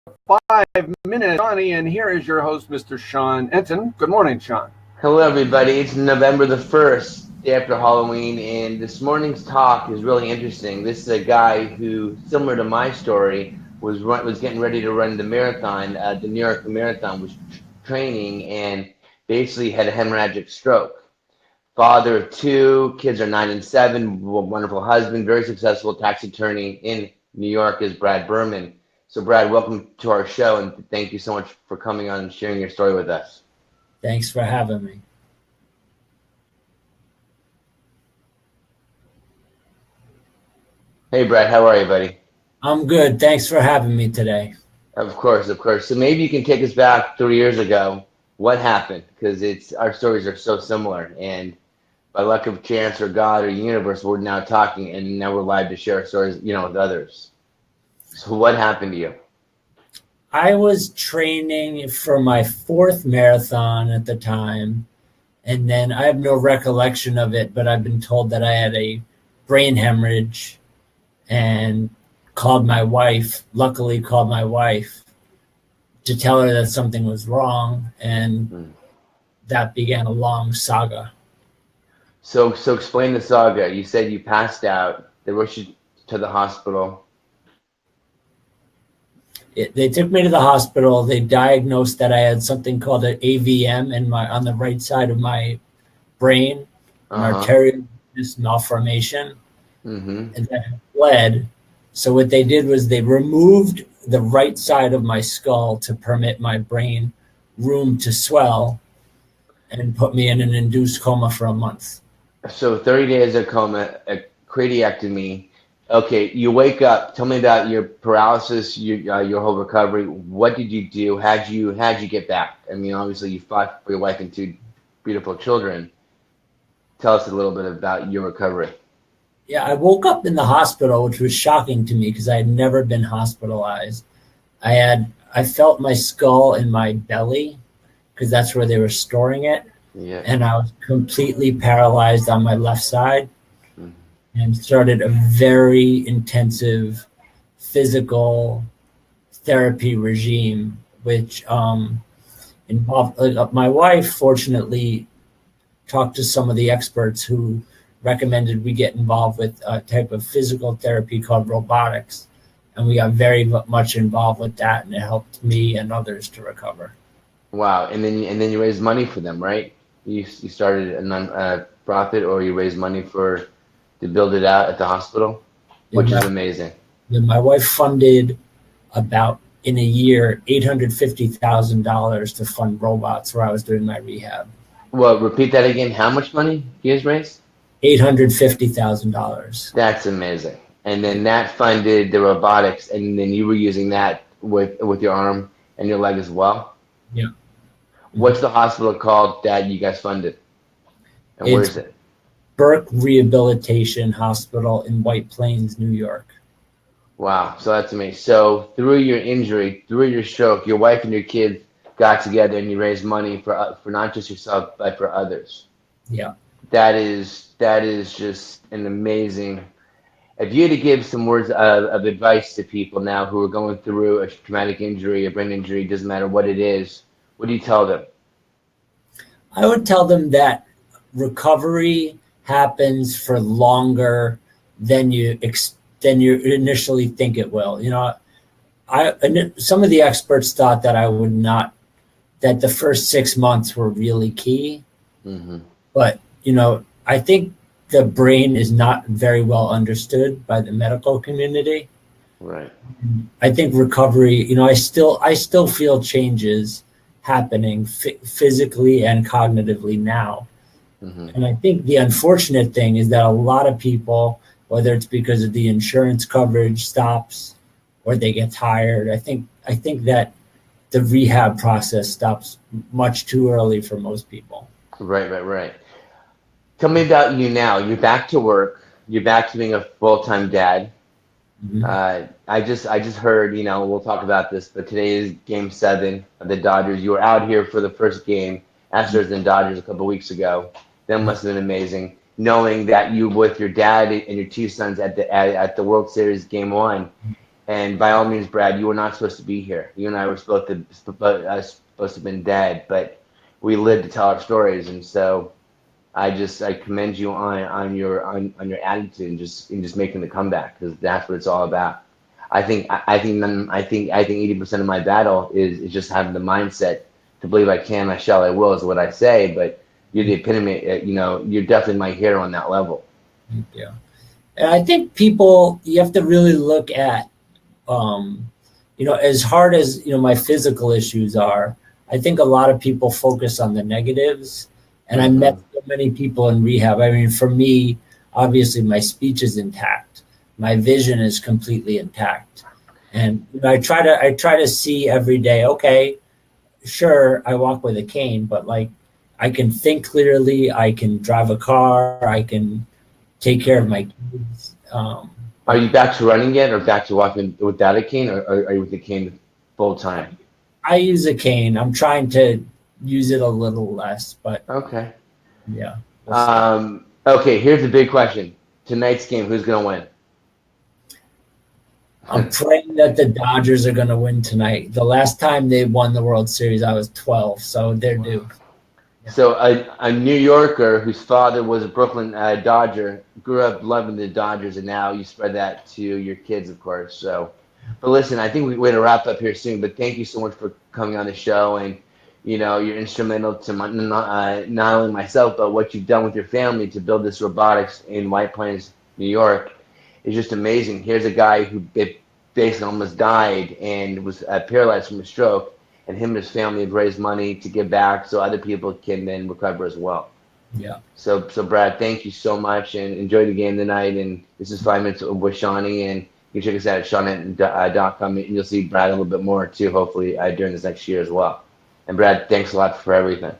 5 minute Johnny, and here is your host, Mr. Sean Entin. Good morning, Sean. Hello, everybody. It's November the 1st, day after Halloween, and this morning's talk is really interesting. This is a guy who, similar to my story, was getting ready to run the marathon, the New York Marathon, was training, and basically had a hemorrhagic stroke. Father of two, kids are 9 and 7, wonderful husband, very successful tax attorney in New York is Brad Berman. So, Brad, welcome to our show, and thank you so much for coming on and sharing your story with us. Thanks for having me. Hey, Brad, how are you, buddy? I'm good. Thanks for having me today. Of course, of course. So maybe you can take us back 3 years ago. What happened? Because our stories are so similar, and by luck of chance or God or universe, we're now talking, and now we're live to share our stories, with others. So what happened to you? I was training for my 4th marathon at the time, and then I have no recollection of it, but I've been told that I had a brain hemorrhage and luckily called my wife to tell her that something was wrong, and that began a long saga. So explain the saga. You said you passed out. They rushed you to the hospital. They took me to the hospital. They diagnosed that I had something called an AVM on the right side of my brain, an arterial malformation, and that had bled. So what they did was they removed the right side of my skull to permit my brain room to swell and put me in an induced coma for a month. So 30 days of coma, a craniectomy. Okay, you wake up. Tell me about your paralysis, your whole recovery. What did you do? How'd you get back? I mean, obviously you fought for your wife and 2 beautiful children. Tell us a little bit about your recovery. Yeah, I woke up in the hospital, which was shocking to me because I had never been hospitalized. I felt my skull in my belly because that's where they were storing it. Yeah. And I was completely paralyzed on my left side. And started a very intensive physical therapy regime, which involved my wife. Fortunately, talked to some of the experts who recommended we get involved with a type of physical therapy called robotics, and we got very much involved with that, and it helped me and others to recover. Wow, and then you raised money for them, right? You started a non-profit, or you raised money to build it out at the hospital, which is amazing. My wife funded about, in a year, $850,000 to fund robots where I was doing my rehab. Well, repeat that again. How much money you guys raised? $850,000. That's amazing. And then that funded the robotics, and then you were using that with your arm and your leg as well? Yeah. What's the hospital called that you guys funded? And where is it? Burke Rehabilitation Hospital in White Plains, New York. Wow, so that's amazing. So through your injury, through your stroke, your wife and your kids got together and you raised money for not just yourself but for others. Yeah. That is just an amazing. If you had to give some words of advice to people now who are going through a traumatic injury, a brain injury, doesn't matter what it is, what do you tell them? I would tell them that recovery happens for longer than you initially think it will. Some of the experts thought that that the first 6 months were really key. But, I think the brain is not very well understood by the medical community. Right. I think recovery, I still feel changes happening physically and cognitively now. And I think the unfortunate thing is that a lot of people, whether it's because of the insurance coverage stops or they get tired, I think that the rehab process stops much too early for most people. Right. Tell me about you now. You're back to work. You're back to being a full-time dad. I just heard, we'll talk about this, but today is Game 7 of the Dodgers. You were out here for the first game, Astros and Dodgers, a couple of weeks ago. That must have been amazing, knowing that you with your dad and your 2 sons at the World Series Game 1. And by all means, Brad, you were not supposed to be here. You and I were supposed to have been dead, but we lived to tell our stories. And so I commend you on your attitude and just making the comeback, because that's what it's all about. I think 80% of my battle is just having the mindset to believe I can, I shall, I will is what I say. But you're the epitome. You're definitely my hero on that level. Thank you. And I think you have to really look at, as hard as, my physical issues are, I think a lot of people focus on the negatives. And I met so many people in rehab. I mean, for me, obviously my speech is intact. My vision is completely intact. And I try to see every day, okay, sure, I walk with a cane, but like I can think clearly, I can drive a car, I can take care of my kids. Are you back to running yet, or back to walking without a cane, or are you with the cane full time? I use a cane. I'm trying to use it a little less, but okay. Yeah. Okay, here's the big question. Tonight's game, who's going to win? I'm praying that the Dodgers are going to win tonight. The last time they won the World Series, I was 12, so they're due. Yeah. So a New Yorker whose father was a Brooklyn Dodger grew up loving the Dodgers, and now you spread that to your kids, of course. So, but listen, I think we're going to wrap up here soon. But thank you so much for coming on the show, and you're instrumental to not only myself, but what you've done with your family to build this robotics in White Plains, New York. Is just amazing. Here's a guy who basically almost died and was paralyzed from a stroke, and him and his family have raised money to give back so other people can then recover as well. Yeah. So Brad, thank you so much, and enjoy the game tonight. And this is 5 Minutes with Seany, and you can check us out at seany.com, and you'll see Brad a little bit more too, hopefully during this next year as well. And Brad, thanks a lot for everything.